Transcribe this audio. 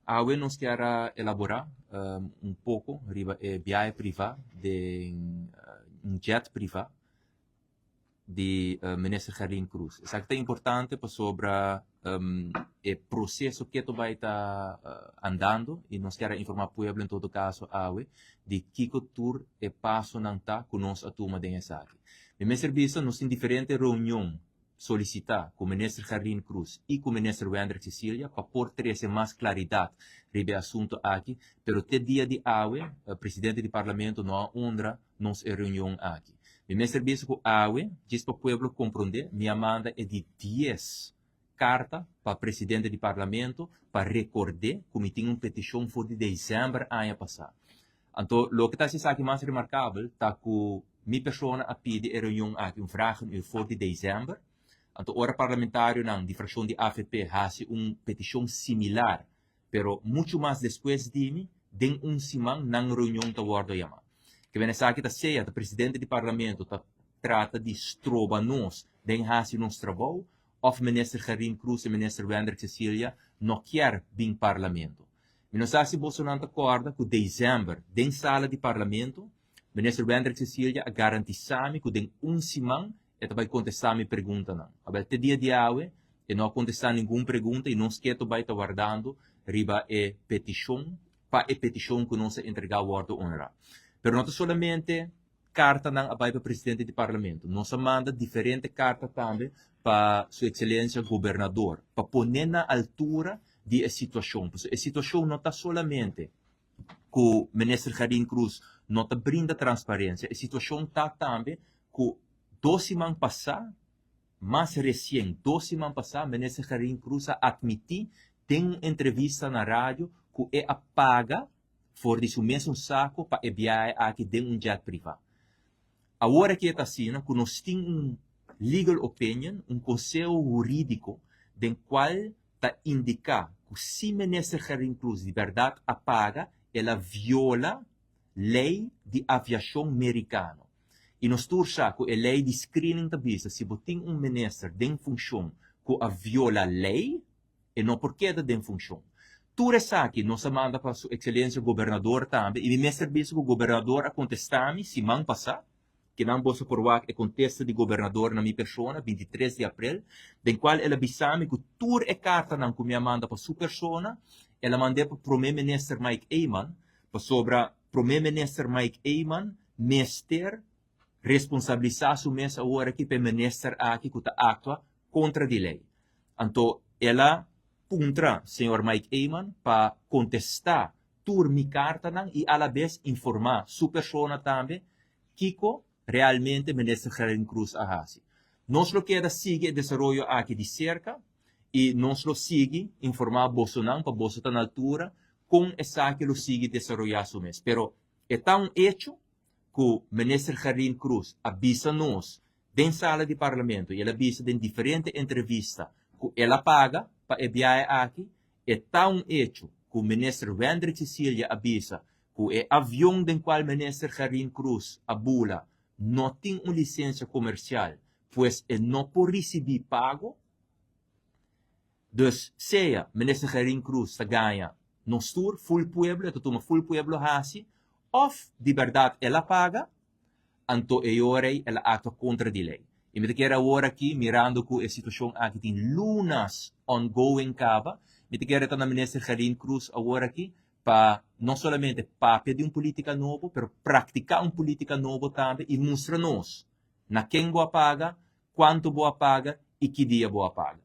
Awe nos quer elaborar pouco riba viagem privada de jet privado de minister Karin Cruz. Isso aqui é importante para sobre o processo que tu vai estar andando e nós queremos informar o povo em todo caso awe de que tour e passo não está conosco a turma de essa aqui. No meu serviço nós temos diferentes reuniões solicitar com o ministro Karin Cruz e com o ministro Wander Cecília para por trazer mais claridade sobre o assunto aqui, pero até dia de awe, o presidente do parlamento não honra nossa reunião aqui. O meu serviço com awe, diz para o povo compreender, minha manda é de 10 cartas para o presidente do parlamento para recordar como tinha uma petição for de dezembro ano passado. Então, o que está se aqui mais remarcável está que minha pessoa a pedir a reunião aqui, vraag for de dezembro. Então, hora parlamentário não, de fração de AFP, faz uma petição similar, pero muito mais depois de mim, tem semana na reunião da Guarda Yama. Que vem essa aqui, tá ceia, o presidente do parlamento trata de estroba nós, de fazer nosso trabalho, ou o ministro Karin Cruz e o ministro Wander Cecília não quer vir parlamento. E não sabe se Bolsonaro acorda que dezembro, dentro da sala de parlamento, o ministro Wander Cecília garantiza-me que tem semana e vai contestar a minha pergunta não. Até dia de hoje, e não contestar nenhuma pergunta e não esquece vai estar guardando riba petição para a petição que nós entregar o ordem honra. Pero não somente carta não vai para o presidente do parlamento, nós manda diferentes cartas também para sua excelência governador, para pôr na altura da situação. Porque a situação não está somente que o ministro Karin Cruz não está brinda transparência, a situação está também que 2 semanas passadas, mais recente, 2 semanas passadas, o ministro Karin Cruz admitiu, tem uma entrevista na rádio, que é a paga for de seu mesmo saco para enviar aqui dentro um jet privado. Agora que está assim, que nós temos um legal opinion, um conselho jurídico, do qual está indicar que se o ministro Karin Cruz de verdade a paga, ela viola a lei de aviação americana. E nós torçamos que a lei de screening da vista, se você tem um ministro em função que a viola a lei, e não porque é em função. Tudo isso aqui, nós manda para a sua excelência governador também, e me serviço que o governador a contestar-me, se man passar, que não posso provar que contesta de governador na minha pessoa, 23 de abril, do qual ela avisou-me que tudo é carta não que me manda para a sua pessoa, ela mandou para o primeiro-ministro Mike Eyman, para sobre o primeiro-ministro Mike Eyman, mestre, responsabilizar su mesa agora aqui para o ministro aqui que atua contra a lei. Então, ela puntra o senhor Mike Eyman para contestar toda minha carta e, à la vez, informar sua pessoa também que realmente o ministro Karin Cruz a faz. Nós lo queda seguir o desenvolvimento aqui de cerca e nós lo sigue informar Bolsonaro para Bolsonaro na altura com essa que lo sigue desenvolver su mês. Pero é tão hecho que o ministro Karin Cruz avisa-nos dentro da sala de parlamento e ela avisa em diferentes entrevistas que ela paga para enviar aqui, é tão hecho que o ministro Wander Cecília avisa que o avião do qual o ministro Karin Cruz abula não tem uma licença comercial, pois ele não pode receber pago. Então, se o ministro Karin Cruz ganha no tour, full pueblo, toma full pueblo hasi, ou de verdade ela paga, então ela atua contra a lei. E me quero agora aqui, mirando que a situação aqui tem lunas ongoing cava, me quero estar na ministra Karin Cruz agora aqui, para não somente para pedir uma política nova, mas praticar uma política nova também e mostrar-nos na quem boa paga, quanto boa paga e que dia boa paga.